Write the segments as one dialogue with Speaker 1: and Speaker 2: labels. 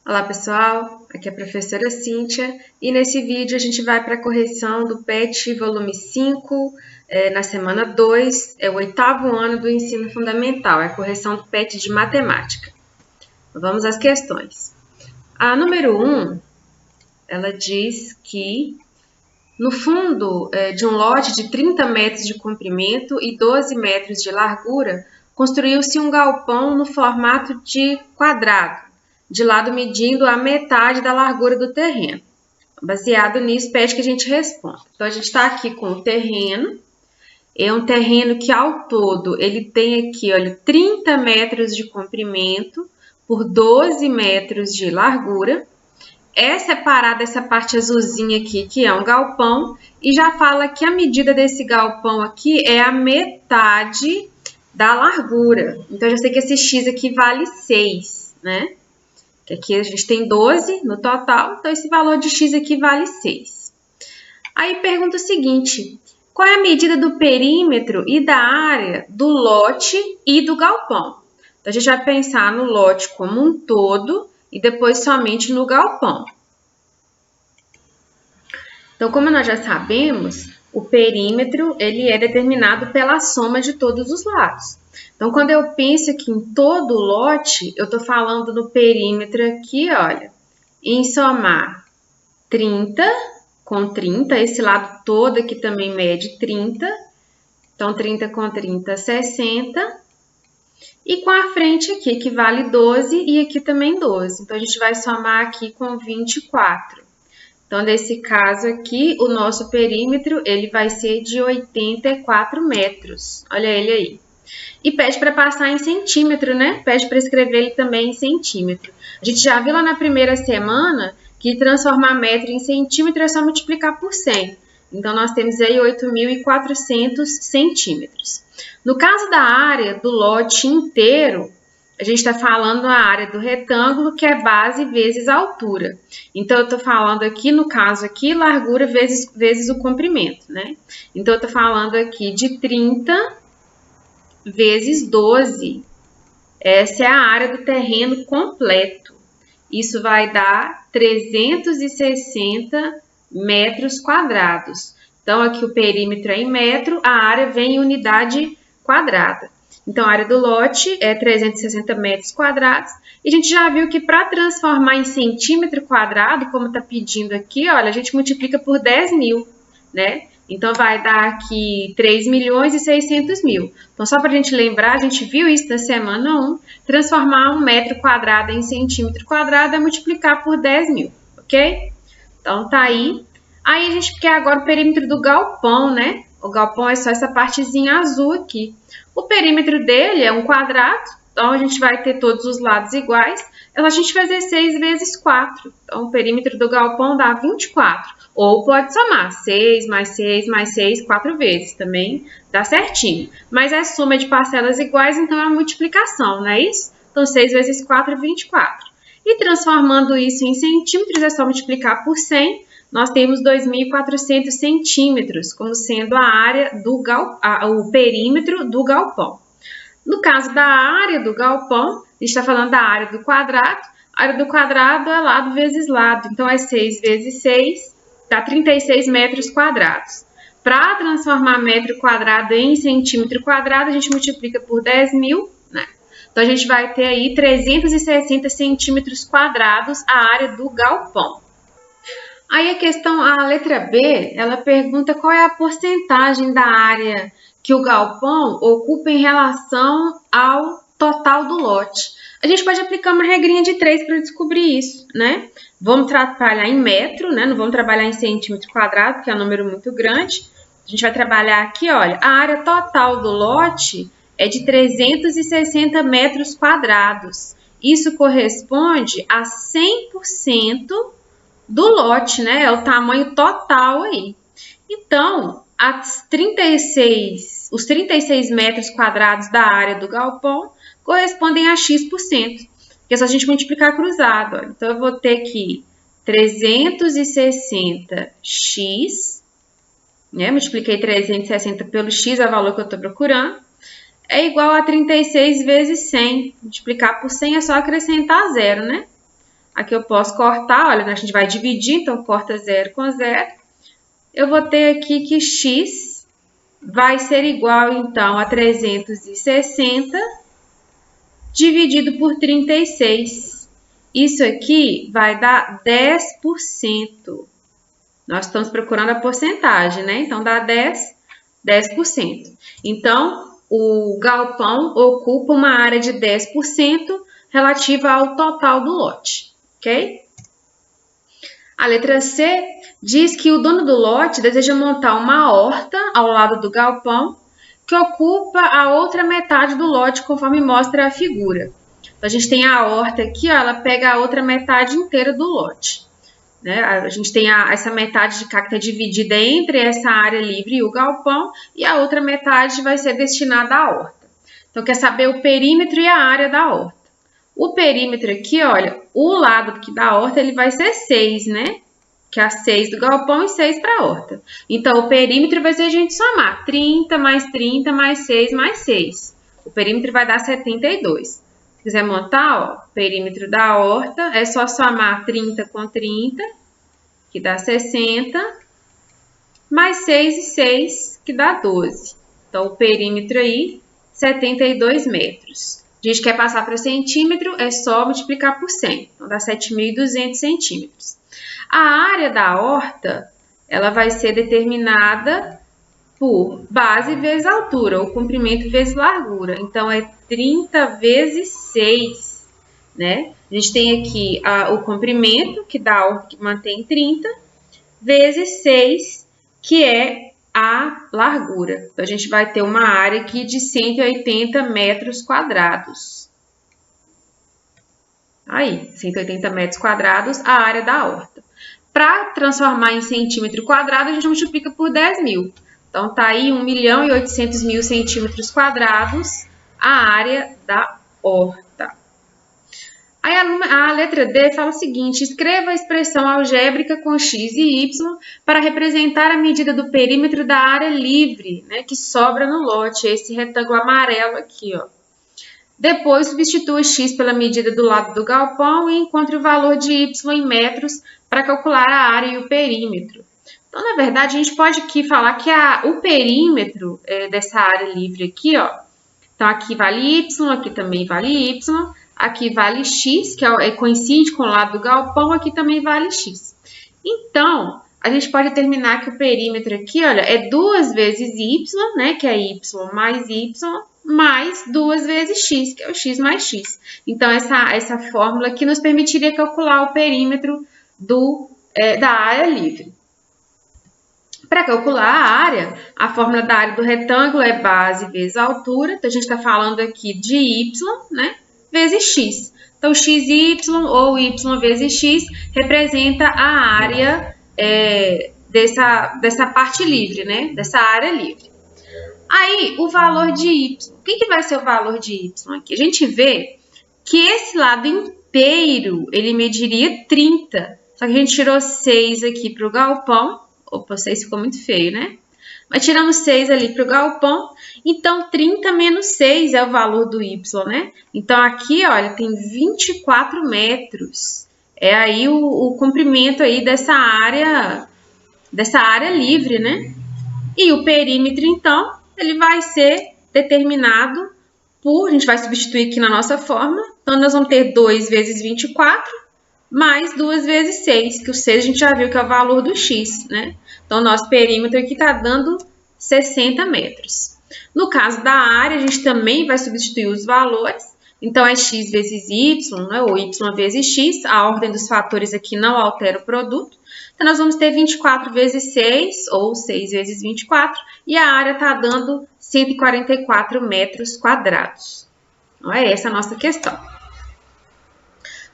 Speaker 1: Olá pessoal, aqui é a professora Cíntia e nesse vídeo a gente vai para a correção do PET volume 5, na semana 2, é o 8º ano do ensino fundamental, é a correção do PET de matemática. Vamos às questões. A número 1, ela diz que no fundo de um lote de 30 metros de comprimento e 12 metros de largura, construiu-se um galpão no formato de quadrado, de lado medindo a metade da largura do terreno. Baseado nisso, pede que a gente responda. Então, a gente está aqui com o terreno. É um terreno que, ao todo, ele tem aqui, olha, 30 metros de comprimento por 12 metros de largura. É separada essa parte azulzinha aqui, que é um galpão, e já fala que a medida desse galpão aqui é a metade da largura. Então, eu já sei que esse x aqui vale 6, né? Que aqui a gente tem 12 no total, então esse valor de x aqui vale 6. Aí pergunta o seguinte, qual é a medida do perímetro e da área do lote e do galpão? Então, a gente vai pensar no lote como um todo e depois somente no galpão. Então, como nós já sabemos, o perímetro ele é determinado pela soma de todos os lados. Então, quando eu penso aqui em todo o lote, eu estou falando no perímetro aqui, olha, em somar 30 com 30, esse lado todo aqui também mede 30, então 30 com 30, 60, e com a frente aqui, que vale 12, e aqui também 12. Então, a gente vai somar aqui com 24. Então, nesse caso aqui, o nosso perímetro ele vai ser de 84 metros. Olha ele aí. E pede para passar em centímetro, né? Pede para escrever ele também em centímetro. A gente já viu lá na primeira semana que transformar metro em centímetro é só multiplicar por 100. Então, nós temos aí 8.400 centímetros. No caso da área do lote inteiro, a gente está falando a área do retângulo, que é base vezes altura. Então, eu estou falando aqui, no caso aqui, largura vezes o comprimento, né? Então, eu estou falando aqui de 30 vezes 12. Essa é a área do terreno completo. Isso vai dar 360 metros quadrados. Então, aqui o perímetro é em metro, a área vem em unidade quadrada. Então, a área do lote é 360 metros quadrados. E a gente já viu que para transformar em centímetro quadrado, como está pedindo aqui, olha, a gente multiplica por 10.000, né? Então, vai dar aqui 3.600.000. Então, só para a gente lembrar, a gente viu isso na semana 1, transformar um metro quadrado em centímetro quadrado é multiplicar por 10.000, ok? Então, tá aí. Aí, a gente quer agora o perímetro do galpão, né? O galpão é só essa partezinha azul aqui. O perímetro dele é um quadrado, então a gente vai ter todos os lados iguais. É só a gente fazer 6 vezes 4. Então, o perímetro do galpão dá 24. Ou pode somar 6 mais 6 mais 6, 4 vezes. Também dá certinho. Mas é soma de parcelas iguais, então é uma multiplicação, não é isso? Então, 6 vezes 4 é 24. E transformando isso em centímetros, é só multiplicar por 100. Nós temos 2.400 centímetros como sendo a área do o perímetro do galpão. No caso da área do galpão, a gente está falando da área do quadrado. A área do quadrado é lado vezes lado, então é 6 vezes 6, dá 36 metros quadrados. Para transformar metro quadrado em centímetro quadrado, a gente multiplica por 10.000, né? Então, a gente vai ter aí 360 centímetros quadrados a área do galpão. Aí a letra B, ela pergunta qual é a porcentagem da área que o galpão ocupa em relação ao total do lote. A gente pode aplicar uma regrinha de 3 para descobrir isso, né? Vamos trabalhar em metro, né? Não vamos trabalhar em centímetro quadrado, porque é um número muito grande. A gente vai trabalhar aqui, olha, a área total do lote é de 360 metros quadrados. Isso corresponde a 100% do lote, né? É o tamanho total aí. Então, os 36 metros quadrados da área do galpão correspondem a x%, porque é só a gente multiplicar cruzado. Olha. Então, eu vou ter aqui 360x, né? Multipliquei 360 pelo x, é o valor que eu estou procurando, é igual a 36 vezes 100. Multiplicar por 100 é só acrescentar zero, né? Aqui eu posso cortar, olha, a gente vai dividir, então corta 0 com 0. Eu vou ter aqui que x vai ser igual, então, a 360 dividido por 36. Isso aqui vai dar 10%. Nós estamos procurando a porcentagem, né? Então, dá 10%. Então, o galpão ocupa uma área de 10% relativa ao total do lote, ok? A letra C diz que o dono do lote deseja montar uma horta ao lado do galpão que ocupa a outra metade do lote, conforme mostra a figura. Então, a gente tem a horta aqui, ó, ela pega a outra metade inteira do lote. Né? A gente tem essa metade de cá que está dividida entre essa área livre e o galpão, e a outra metade vai ser destinada à horta. Então, quer saber o perímetro e a área da horta. O perímetro aqui, olha, o lado aqui da horta ele vai ser 6, né? Que é 6 do galpão e 6 para a horta. Então, o perímetro vai ser a gente somar 30 mais 30 mais 6 mais 6. O perímetro vai dar 72. Se quiser montar, ó, o perímetro da horta, é só somar 30 com 30, que dá 60, mais 6 e 6, que dá 12. Então, o perímetro aí, 72 metros. A gente quer passar para centímetro, é só multiplicar por 100. Então, dá 7.200 centímetros. A área da horta, ela vai ser determinada por base vezes altura, ou comprimento vezes largura. Então, é 30 vezes 6, né? A gente tem aqui o comprimento, que dá a horta que mantém 30, vezes 6, que é a largura. Então, a gente vai ter uma área aqui de 180 metros quadrados. Aí, 180 metros quadrados, a área da horta. Para transformar em centímetro quadrado, a gente multiplica por 10.000. Então, tá aí 1.800.000 centímetros quadrados a área da horta. Aí a letra D fala o seguinte: escreva a expressão algébrica com x e y para representar a medida do perímetro da área livre, né, que sobra no lote, esse retângulo amarelo aqui, ó. Depois, substitua x pela medida do lado do galpão e encontre o valor de y em metros para calcular a área e o perímetro. Então, na verdade, a gente pode aqui falar que o perímetro dessa área livre aqui, ó. Então, aqui vale y, aqui também vale y, aqui vale x, que coincide com o lado do galpão, aqui também vale x. Então, a gente pode determinar que o perímetro aqui, olha, é 2 vezes y, né, que é y mais 2 vezes x, que é o x mais x. Então, essa fórmula aqui nos permitiria calcular o perímetro da área livre. Para calcular a área, a fórmula da área do retângulo é base vezes altura. Então, a gente está falando aqui de y, né, vezes x. Então, xy ou y vezes x representa a área dessa parte livre, né, dessa área livre. Aí, o valor de y. O que vai ser o valor de y aqui? A gente vê que esse lado inteiro, ele mediria 30. Só que a gente tirou 6 aqui para o galpão. Opa, 6 ficou muito feio, né? Mas tiramos 6 ali para o galpão. Então, 30 menos 6 é o valor do y, né? Então, aqui, olha, tem 24 metros. É aí o comprimento aí dessa área livre, né? E o perímetro, então, ele vai ser determinado por... A gente vai substituir aqui na nossa fórmula. Então, nós vamos ter 2 vezes 24 mais 2 vezes 6, que o 6 a gente já viu que é o valor do x, né? Então, o nosso perímetro aqui está dando 60 metros. No caso da área, a gente também vai substituir os valores. Então, é x vezes y, né? Ou y vezes x. A ordem dos fatores aqui não altera o produto. Então, nós vamos ter 24 vezes 6, ou 6 vezes 24. E a área está dando 144 metros quadrados. Então, é essa a nossa questão.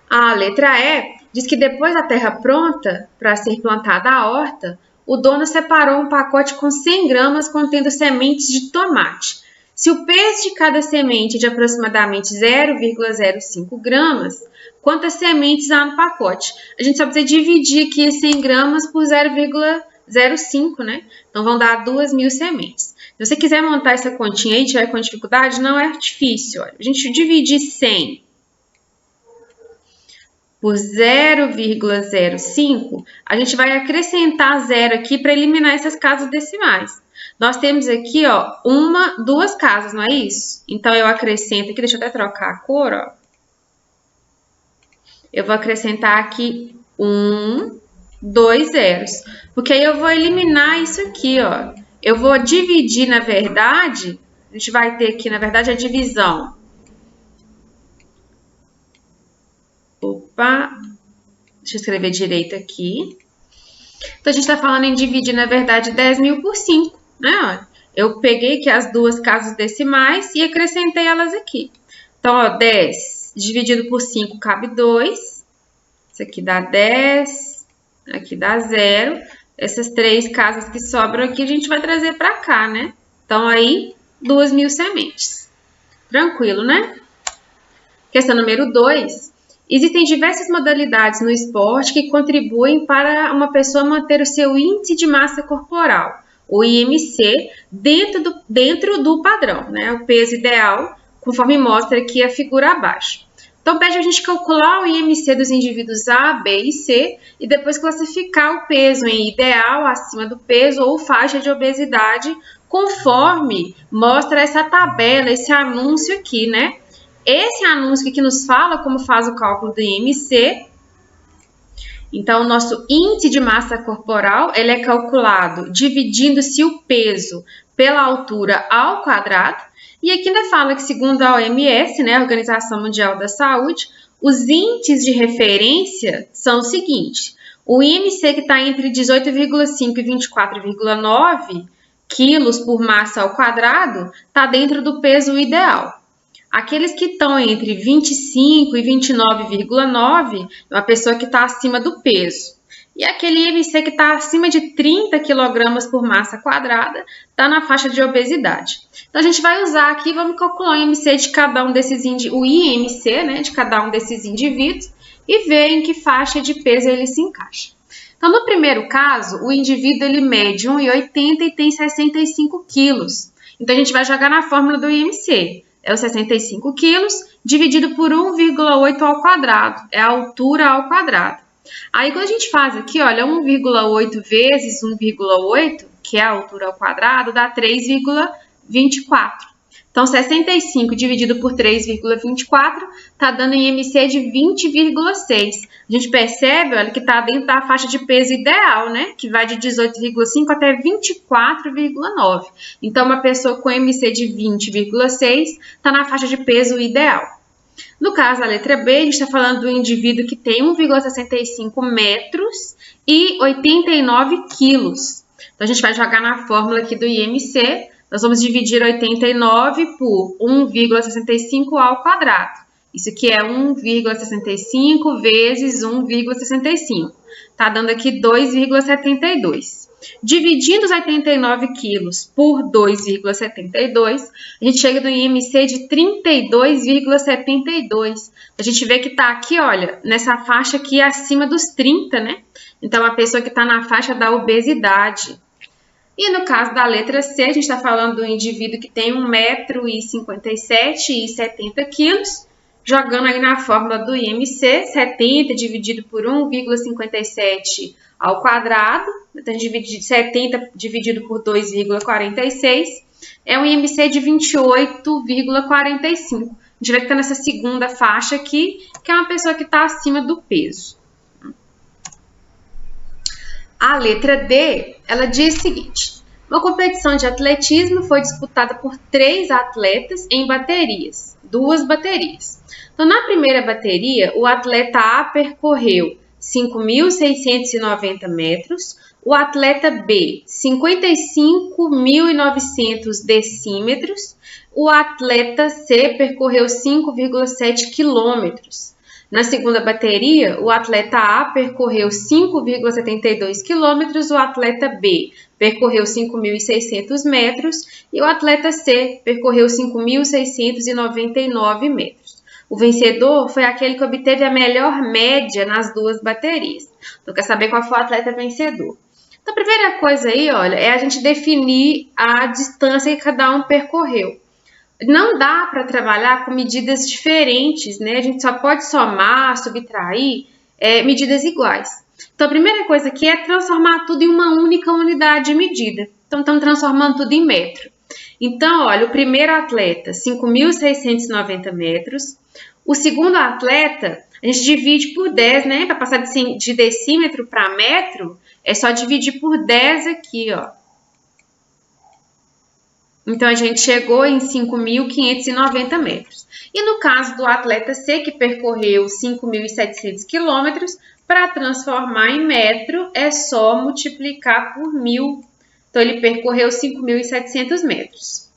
Speaker 1: A letra E diz que depois da terra pronta para ser plantada a horta, o dono separou um pacote com 100 gramas contendo sementes de tomate. Se o peso de cada semente é de aproximadamente 0,05 gramas, quantas sementes há no pacote? A gente só precisa dividir aqui 100 gramas por 0,05, né? Então, vão dar 2.000 sementes. Se você quiser montar essa continha aí e tiver com dificuldade, não é difícil. Olha. A gente divide 100 por 0,05, a gente vai acrescentar zero aqui para eliminar essas casas decimais. Nós temos aqui, ó, duas casas, não é isso? Então, eu acrescento aqui, deixa eu até trocar a cor, ó. Eu vou acrescentar aqui 2 zeros, porque aí eu vou eliminar isso aqui, ó. Eu vou dividir, na verdade, a gente vai ter aqui, na verdade, a divisão. Opa, deixa eu escrever direito aqui. Então, a gente está falando em dividir, na verdade, 10.000 por 5, né? Eu peguei aqui as duas casas decimais e acrescentei elas aqui. Então, ó, 10 dividido por 5 cabe 2. Isso aqui dá 10, aqui dá 0. Essas 3 casas que sobram aqui, a gente vai trazer para cá, né? Então, aí, 2.000 sementes. Tranquilo, né? Questão número 2. Existem diversas modalidades no esporte que contribuem para uma pessoa manter o seu índice de massa corporal, o IMC, dentro do padrão, né? O peso ideal, conforme mostra aqui a figura abaixo. Então, pede a gente calcular o IMC dos indivíduos A, B e C e depois classificar o peso em ideal, acima do peso ou faixa de obesidade, conforme mostra essa tabela, esse anúncio aqui, né? Esse anúncio aqui nos fala como faz o cálculo do IMC. Então, o nosso índice de massa corporal, ele é calculado dividindo-se o peso pela altura ao quadrado. E aqui ainda fala que, segundo a OMS, né, a Organização Mundial da Saúde, os índices de referência são os seguintes. O IMC, que está entre 18,5 e 24,9 quilos por massa ao quadrado, está dentro do peso ideal. Aqueles que estão entre 25 e 29,9 é uma pessoa que está acima do peso. E aquele IMC que está acima de 30 kg por massa quadrada está na faixa de obesidade. Então, a gente vai usar aqui, vamos calcular o IMC de cada um desses o IMC, né, de cada um desses indivíduos e ver em que faixa de peso ele se encaixa. Então, no primeiro caso, o indivíduo ele mede 1,80 e tem 65 quilos. Então, a gente vai jogar na fórmula do IMC. É os 65 quilos dividido por 1,8 ao quadrado. É a altura ao quadrado. Aí, quando a gente faz aqui, olha, 1,8 vezes 1,8, que é a altura ao quadrado, dá 3,24. Então, 65 dividido por 3,24 está dando IMC de 20,6. A gente percebe, olha, que está dentro da faixa de peso ideal, né? Que vai de 18,5 até 24,9. Então, uma pessoa com IMC de 20,6 está na faixa de peso ideal. No caso da letra B, a gente está falando do indivíduo que tem 1,65 metros e 89 quilos. Então, a gente vai jogar na fórmula aqui do IMC. Nós vamos dividir 89 por 1,65 ao quadrado. Isso aqui é 1,65 vezes 1,65. Está dando aqui 2,72. Dividindo os 89 quilos por 2,72, a gente chega no IMC de 32,72. A gente vê que está aqui, olha, nessa faixa aqui acima dos 30, né? Então, a pessoa que está na faixa da obesidade. E no caso da letra C, a gente está falando do indivíduo que tem 1,57 m e 70 kg, jogando aí na fórmula do IMC, 70 dividido por 1,57 ao quadrado, então 70 dividido por 2,46, é um IMC de 28,45. A gente vê que está nessa segunda faixa aqui, que é uma pessoa que está acima do peso. A letra D, ela diz o seguinte: uma competição de atletismo foi disputada por 3 atletas em baterias, 2 baterias. Então, na primeira bateria, o atleta A percorreu 5.690 metros, o atleta B, 55.900 decímetros, o atleta C percorreu 5,7 quilômetros. Na segunda bateria, o atleta A percorreu 5,72 quilômetros, o atleta B percorreu 5.600 metros e o atleta C percorreu 5.699 metros. O vencedor foi aquele que obteve a melhor média nas 2 baterias. Então, quer saber qual foi o atleta vencedor? Então, a primeira coisa aí, olha, é a gente definir a distância que cada um percorreu. não dá para trabalhar com medidas diferentes, né? A gente só pode somar, subtrair medidas iguais. Então, a primeira coisa aqui é transformar tudo em uma única unidade de medida. Então, estamos transformando tudo em metro. Então, olha, o primeiro atleta, 5.690 metros. O segundo atleta, a gente divide por 10, né? Para passar de decímetro para metro, é só dividir por 10 aqui, ó. Então, a gente chegou em 5.590 metros. E no caso do atleta C, que percorreu 5.700 quilômetros, para transformar em metro, é só multiplicar por 1.000. Então, ele percorreu 5.700 metros.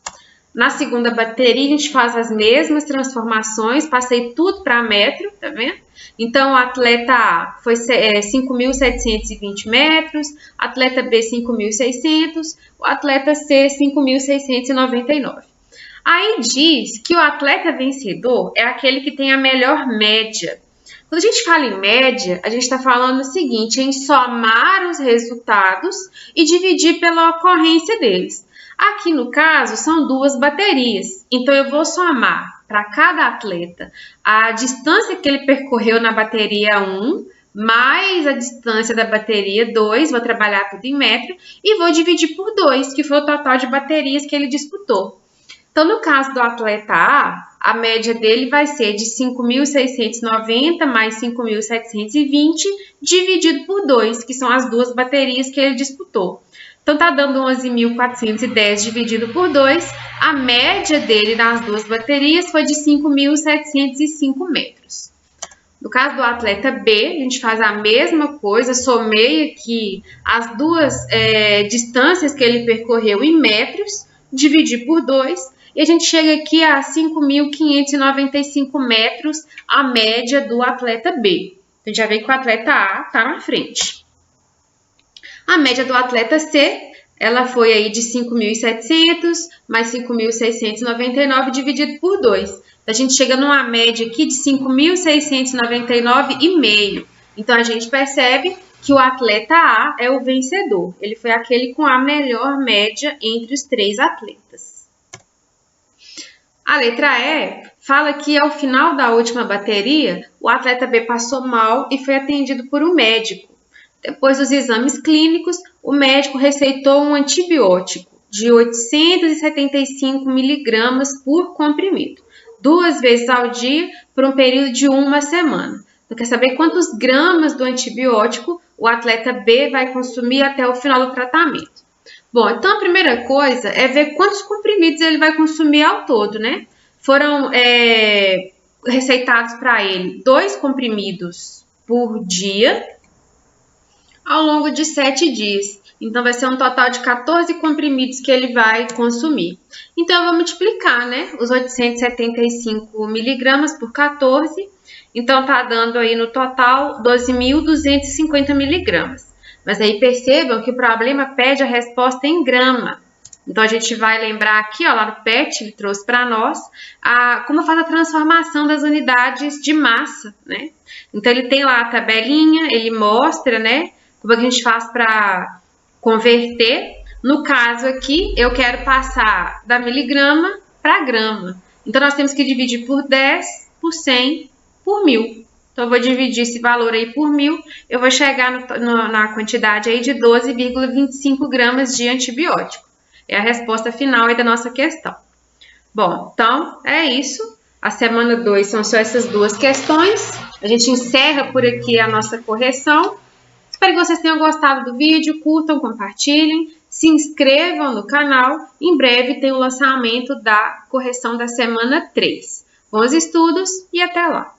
Speaker 1: Na segunda bateria, a gente faz as mesmas transformações, passei tudo para metro, tá vendo? Então, o atleta A foi 5.720 metros, atleta B 5.600, o atleta C 5.699. Aí diz que o atleta vencedor é aquele que tem a melhor média. Quando a gente fala em média, a gente está falando o seguinte, em somar os resultados e dividir pela ocorrência deles. Aqui, no caso, são duas baterias. Então, eu vou somar para cada atleta a distância que ele percorreu na bateria 1, mais a distância da bateria 2, vou trabalhar tudo em metro, e vou dividir por 2, que foi o total de baterias que ele disputou. Então, no caso do atleta A média dele vai ser de 5.690 mais 5.720 dividido por 2, que são as duas baterias que ele disputou. Então, tá dando 11.410 dividido por 2. A média dele nas duas baterias foi de 5.705 metros. No caso do atleta B, a gente faz a mesma coisa, somei aqui as duas distâncias que ele percorreu em metros, dividir por 2, e a gente chega aqui a 5.595 metros, a média do atleta B. A gente já vê que o atleta A está na frente. A média do atleta C, ela foi aí de 5.700 mais 5.699 dividido por 2. A gente chega numa média aqui de 5.699,5. Então, a gente percebe que o atleta A é o vencedor. Ele foi aquele com a melhor média entre os três atletas. A letra E fala que ao final da última bateria, o atleta B passou mal e foi atendido por um médico. Depois dos exames clínicos, o médico receitou um antibiótico de 875 miligramas por comprimido, 2 vezes ao dia por um período de 1 semana. Então, quer saber quantos gramas do antibiótico o atleta B vai consumir até o final do tratamento? Bom, então a primeira coisa é ver quantos comprimidos ele vai consumir ao todo, né? Foram receitados para ele 2 comprimidos por dia, ao longo de 7 dias. Então, vai ser um total de 14 comprimidos que ele vai consumir. Então, eu vou multiplicar, né? Os 875 miligramas por 14. Então, tá dando aí no total 12.250 miligramas. Mas aí percebam que o problema pede a resposta em grama. Então, a gente vai lembrar aqui, ó, lá no PET, ele trouxe para nós, como faz a transformação das unidades de massa, né? Então, ele tem lá a tabelinha, ele mostra, né? Como é que a gente faz para converter. No caso aqui, eu quero passar da miligrama para grama. Então, nós temos que dividir por 10, por 100, por 1.000. Então, eu vou dividir esse valor aí por 1.000. Eu vou chegar na quantidade aí de 12,25 gramas de antibiótico. É a resposta final aí da nossa questão. Bom, então, é isso. A semana 2 são só essas duas questões. A gente encerra por aqui a nossa correção. Espero que vocês tenham gostado do vídeo, curtam, compartilhem, se inscrevam no canal. Em breve tem o lançamento da correção da semana 3. Bons estudos e até lá!